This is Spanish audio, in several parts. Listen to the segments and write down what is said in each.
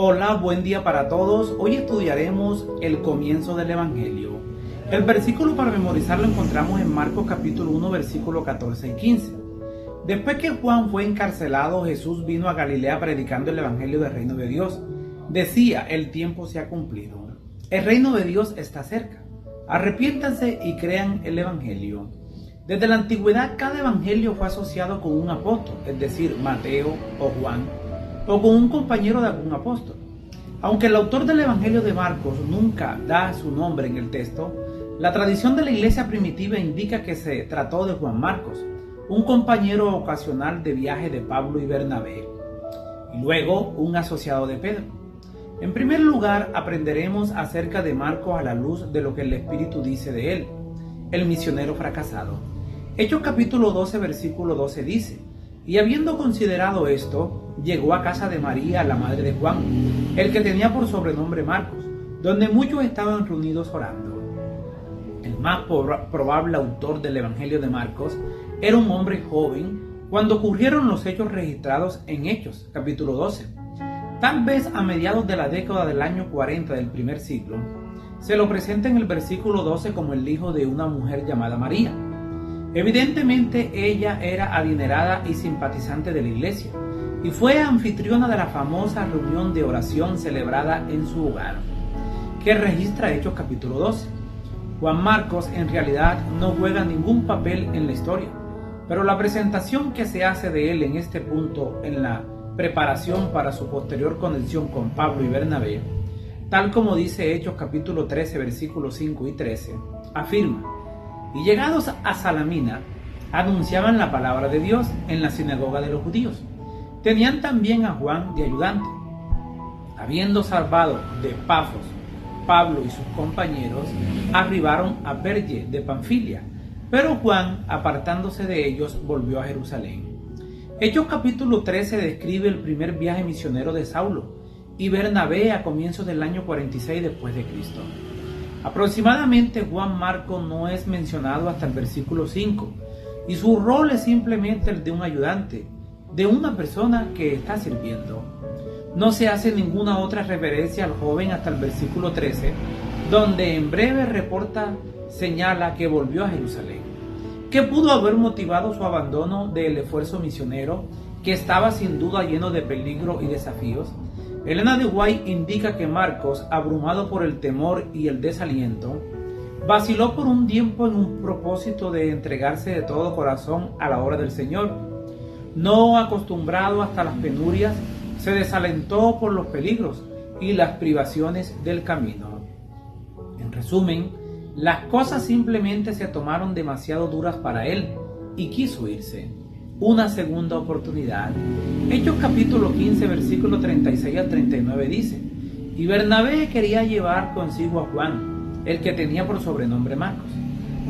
Hola, buen día para todos. Hoy estudiaremos el comienzo del Evangelio. El versículo para memorizar lo encontramos en Marcos capítulo 1, versículo 14 y 15. Después que Juan fue encarcelado, Jesús vino a Galilea predicando el Evangelio del reino de Dios. Decía, el tiempo se ha cumplido. El reino de Dios está cerca. Arrepiéntanse y crean el Evangelio. Desde la antigüedad, cada evangelio fue asociado con un apóstol, es decir, Mateo o Juan, o con un compañero de algún apóstol. Aunque el autor del Evangelio de Marcos nunca da su nombre en el texto, la tradición de la iglesia primitiva indica que se trató de Juan Marcos, un compañero ocasional de viaje de Pablo y Bernabé, y luego un asociado de Pedro. En primer lugar, aprenderemos acerca de Marcos a la luz de lo que el Espíritu dice de él, el misionero fracasado. Hechos capítulo 12, versículo 12 dice: y habiendo considerado esto, llegó a casa de María, la madre de Juan, el que tenía por sobrenombre Marcos, donde muchos estaban reunidos orando. El más probable autor del Evangelio de Marcos era un hombre joven cuando ocurrieron los hechos registrados en Hechos capítulo 12. Tal vez a mediados de la década del año 40 del primer siglo, se lo presenta en el versículo 12 como el hijo de una mujer llamada María. Evidentemente ella era adinerada y simpatizante de la iglesia, y fue anfitriona de la famosa reunión de oración celebrada en su hogar, que registra Hechos capítulo 12. Juan Marcos en realidad no juega ningún papel en la historia, pero la presentación que se hace de él en este punto en la preparación para su posterior conexión con Pablo y Bernabé, tal como dice Hechos capítulo 13 versículos 5 y 13, afirma: y llegados a Salamina, anunciaban la palabra de Dios en la sinagoga de los judíos. Tenían también a Juan de ayudante. Habiendo salvado de Pafos, Pablo y sus compañeros arribaron a Perge de Panfilia, pero Juan, apartándose de ellos, volvió a Jerusalén. Hechos capítulo 13 describe el primer viaje misionero de Saulo y Bernabé a comienzos del año 46 después de Cristo. Aproximadamente Juan Marcos no es mencionado hasta el versículo 5 y su rol es simplemente el de un ayudante, de una persona que está sirviendo. No se hace ninguna otra referencia al joven hasta el versículo 13, donde en breve reporta señala que volvió a Jerusalén. ¿Qué pudo haber motivado su abandono del esfuerzo misionero, que estaba sin duda lleno de peligro y desafíos? Elena de White indica que Marcos, abrumado por el temor y el desaliento, vaciló por un tiempo en un propósito de entregarse de todo corazón a la obra del Señor. No acostumbrado hasta las penurias, se desalentó por los peligros y las privaciones del camino. En resumen, las cosas simplemente se tomaron demasiado duras para él y quiso irse. Una segunda oportunidad. Hechos capítulo 15 versículo 36 al 39 dice: y Bernabé quería llevar consigo a Juan, el que tenía por sobrenombre Marcos,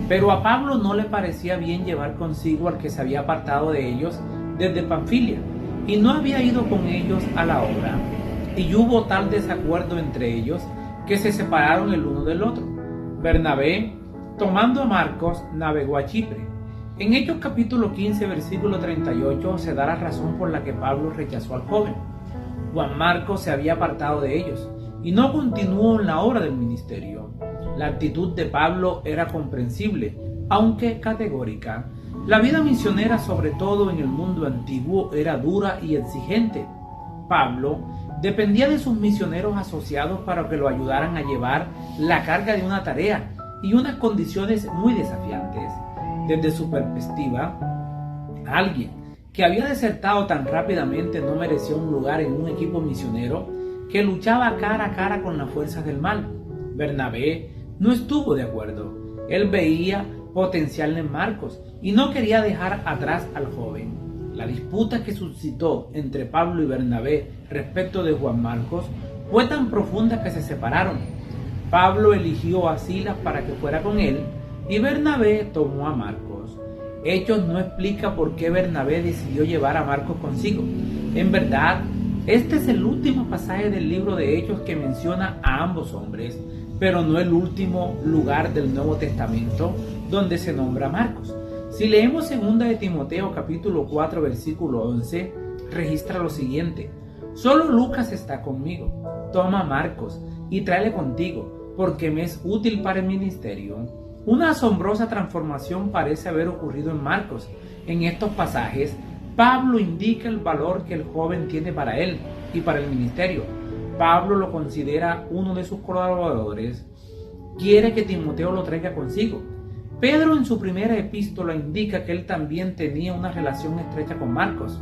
pero a Pablo no le parecía bien llevar consigo al que se había apartado de ellos desde Panfilia y no había ido con ellos a la obra, y hubo tal desacuerdo entre ellos que se separaron el uno del otro. Bernabé, tomando a Marcos, navegó a Chipre. En Hechos capítulo 15 versículo 38 se da la razón por la que Pablo rechazó al joven. Juan Marcos se había apartado de ellos y no continuó en la obra del ministerio. La actitud de Pablo era comprensible, aunque categórica. La vida misionera, sobre todo en el mundo antiguo, era dura y exigente. Pablo dependía de sus misioneros asociados para que lo ayudaran a llevar la carga de una tarea y unas condiciones muy desafiantes. Desde su perspectiva, alguien que había desertado tan rápidamente no merecía un lugar en un equipo misionero que luchaba cara a cara con las fuerzas del mal. Bernabé no estuvo de acuerdo. Él veía potencial en Marcos y no quería dejar atrás al joven. La disputa que suscitó entre Pablo y Bernabé respecto de Juan Marcos fue tan profunda que se separaron. Pablo eligió a Silas para que fuera con él y Bernabé tomó a Marcos. Hechos no explica por qué Bernabé decidió llevar a Marcos consigo. En verdad, este es el último pasaje del libro de Hechos que menciona a ambos hombres, pero no el último lugar del Nuevo Testamento donde se nombra a Marcos. Si leemos 2 de Timoteo capítulo 4 versículo 11, registra lo siguiente: solo Lucas está conmigo. toma a Marcos y tráele contigo, porque me es útil para el ministerio. Una asombrosa transformación parece haber ocurrido en Marcos. En estos pasajes, Pablo indica el valor que el joven tiene para él y para el ministerio. Pablo lo considera uno de sus colaboradores. Quiere que Timoteo lo traiga consigo. Pedro en su primera epístola indica que él también tenía una relación estrecha con Marcos.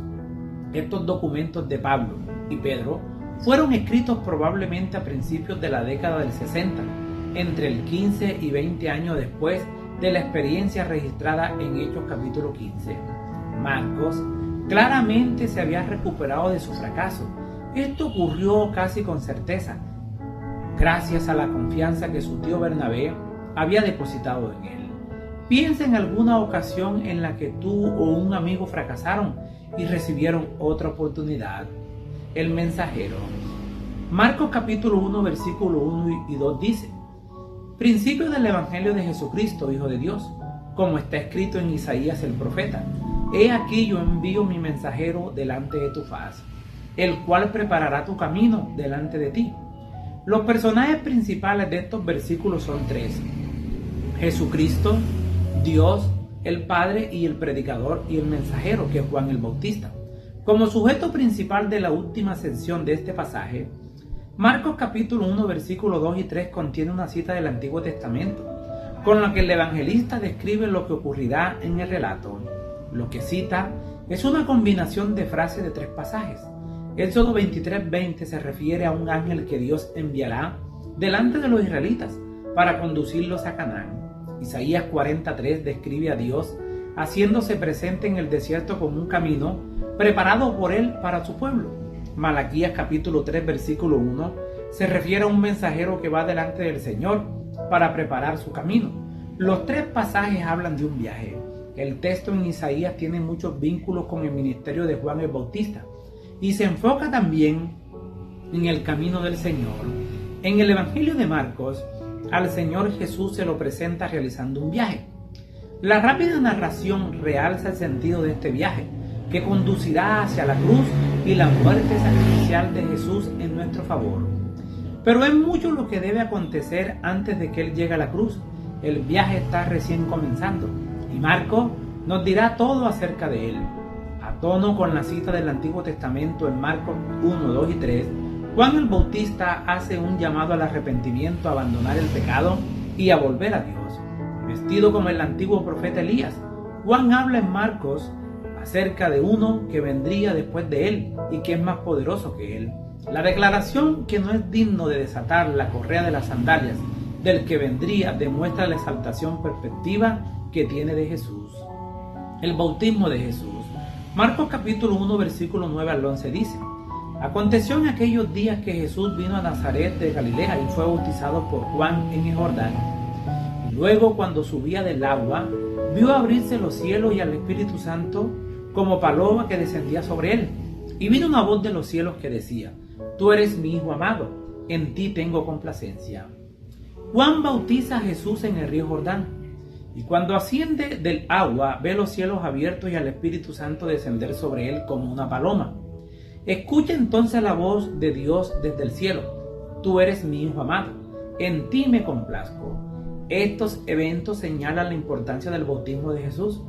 Estos documentos de Pablo y Pedro fueron escritos probablemente a principios de la década del 60, entre el 15 y 20 años después de la experiencia registrada en Hechos capítulo 15. Marcos claramente se había recuperado de su fracaso. Esto ocurrió casi con certeza, gracias a la confianza que su tío Bernabé había depositado en él. Piensa en alguna ocasión en la que tú o un amigo fracasaron y recibieron otra oportunidad. El mensajero. Marcos capítulo 1 versículo 1 y 2 dice: principio del Evangelio de Jesucristo, Hijo de Dios, como está escrito en Isaías el profeta: he aquí yo envío mi mensajero delante de tu faz, el cual preparará tu camino delante de ti. Los personajes principales de estos versículos son tres: Jesucristo, Dios, el Padre, y el predicador y el mensajero, que es Juan el Bautista. Como sujeto principal de la última sección de este pasaje, Marcos capítulo 1 versículos 2 y 3 contiene una cita del Antiguo Testamento, con la que el evangelista describe lo que ocurrirá en el relato. Lo que cita es una combinación de frases de tres pasajes. Éxodo 23:20 se refiere a un ángel que Dios enviará delante de los israelitas para conducirlos a Canaán. Isaías 40:3 describe a Dios haciéndose presente en el desierto como un camino preparado por él para su pueblo. Malaquías capítulo 3 versículo 1 se refiere a un mensajero que va delante del Señor para preparar su camino. Los tres pasajes hablan de un viaje. El texto en Isaías tiene muchos vínculos con el ministerio de Juan el Bautista y se enfoca también en el camino del Señor. En el Evangelio de Marcos, al Señor Jesús se lo presenta realizando un viaje. La rápida narración realza el sentido de este viaje, que conducirá hacia la cruz y la muerte sacrificial de Jesús en nuestro favor. Pero es mucho lo que debe acontecer antes de que Él llegue a la cruz. El viaje está recién comenzando y Marcos nos dirá todo acerca de Él. A tono con la cita del Antiguo Testamento en Marcos 1, 2 y 3, Juan el Bautista hace un llamado al arrepentimiento, a abandonar el pecado y a volver a Dios. Vestido como el antiguo profeta Elías, Juan habla en Marcos acerca de uno que vendría después de él y que es más poderoso que él. La declaración que no es digno de desatar la correa de las sandalias del que vendría demuestra la exaltación perspectiva que tiene de Jesús. El bautismo de Jesús. Marcos capítulo 1 versículo 9 al 11 dice: aconteció en aquellos días que Jesús vino a Nazaret de Galilea y fue bautizado por Juan en el Jordán. Y luego, cuando subía del agua, vio abrirse los cielos y al Espíritu Santo como paloma que descendía sobre él. Y vino una voz de los cielos que decía: tú eres mi Hijo amado, en ti tengo complacencia. Juan bautiza a Jesús en el río Jordán, y cuando asciende del agua ve los cielos abiertos y al Espíritu Santo descender sobre él como una paloma. Escucha entonces la voz de Dios desde el cielo: tú eres mi Hijo amado, en ti me complazco. Estos eventos señalan la importancia del bautismo de Jesús.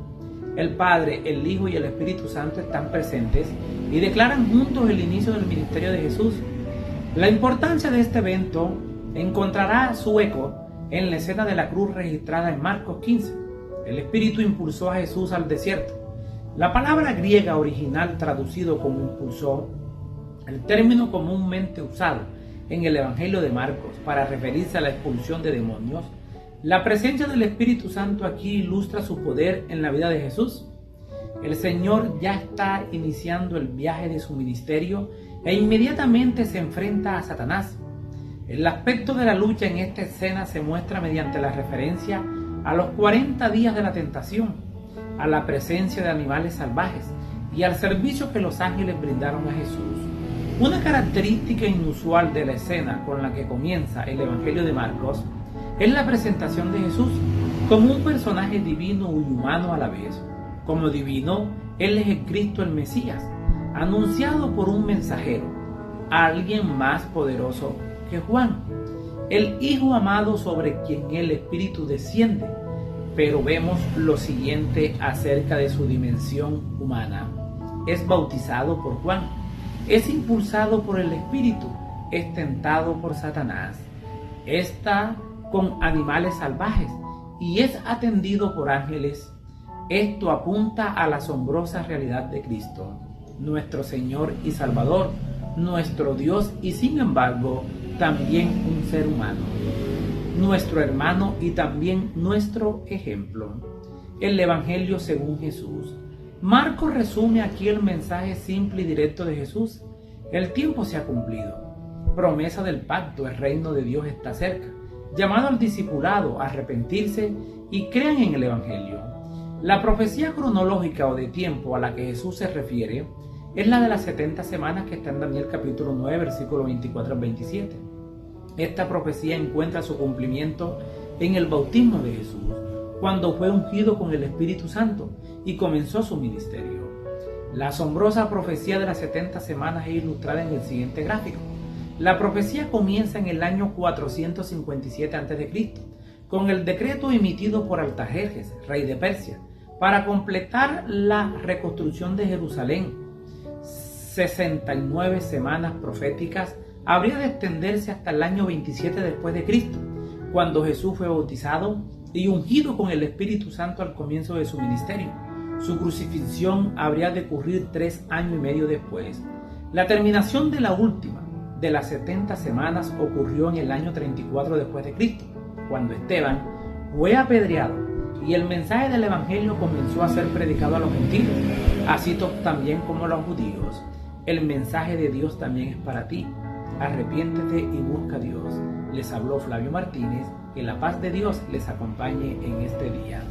El Padre, el Hijo y el Espíritu Santo están presentes y declaran juntos el inicio del ministerio de Jesús. La importancia de este evento encontrará su eco en la escena de la cruz registrada en Marcos 15. El Espíritu impulsó a Jesús al desierto. La palabra griega original traducido como impulsó, el término comúnmente usado en el Evangelio de Marcos para referirse a la expulsión de demonios. La presencia del Espíritu Santo aquí ilustra su poder en la vida de Jesús. El Señor ya está iniciando el viaje de su ministerio e inmediatamente se enfrenta a Satanás. El aspecto de la lucha en esta escena se muestra mediante la referencia a los 40 días de la tentación, a la presencia de animales salvajes y al servicio que los ángeles brindaron a Jesús. Una característica inusual de la escena con la que comienza el Evangelio de Marcos es la presentación de Jesús como un personaje divino y humano a la vez. Como divino, Él es el Cristo, el Mesías, anunciado por un mensajero. a alguien más poderoso que Juan, el Hijo amado sobre quien el Espíritu desciende. Pero vemos lo siguiente acerca de su dimensión humana. Es bautizado por Juan, es impulsado por el Espíritu, es tentado por Satanás, está con animales salvajes y es atendido por ángeles. Esto apunta a la asombrosa realidad de Cristo, nuestro Señor y Salvador, nuestro Dios y sin embargo también un ser humano, nuestro hermano y también nuestro ejemplo. El Evangelio según Jesús. Marcos resume aquí el mensaje simple y directo de Jesús. El tiempo se ha cumplido. Promesa del pacto, el reino de Dios está cerca. Llamado al discipulado a arrepentirse y crean en el Evangelio. La profecía cronológica o de tiempo a la que Jesús se refiere es la de las 70 semanas que está en Daniel capítulo 9, versículo 24 al 27. Esta profecía encuentra su cumplimiento en el bautismo de Jesús, cuando fue ungido con el Espíritu Santo y comenzó su ministerio. La asombrosa profecía de las 70 semanas es ilustrada en el siguiente gráfico. La profecía comienza en el año 457 a.C., con el decreto emitido por Artajerjes, rey de Persia, para completar la reconstrucción de Jerusalén. 69 semanas proféticas habría de extenderse hasta el año 27 después de Cristo, cuando Jesús fue bautizado y ungido con el Espíritu Santo al comienzo de su ministerio. Su crucifixión habría de ocurrir 3 años y medio después. La terminación de la última de las 70 semanas ocurrió en el año 34 después de Cristo, cuando Esteban fue apedreado y el mensaje del Evangelio comenzó a ser predicado a los gentiles, así también como a los judíos. El mensaje de Dios también es para ti. Arrepiéntete y busca a Dios. Les habló Flavio Martínez. Que la paz de Dios les acompañe en este día.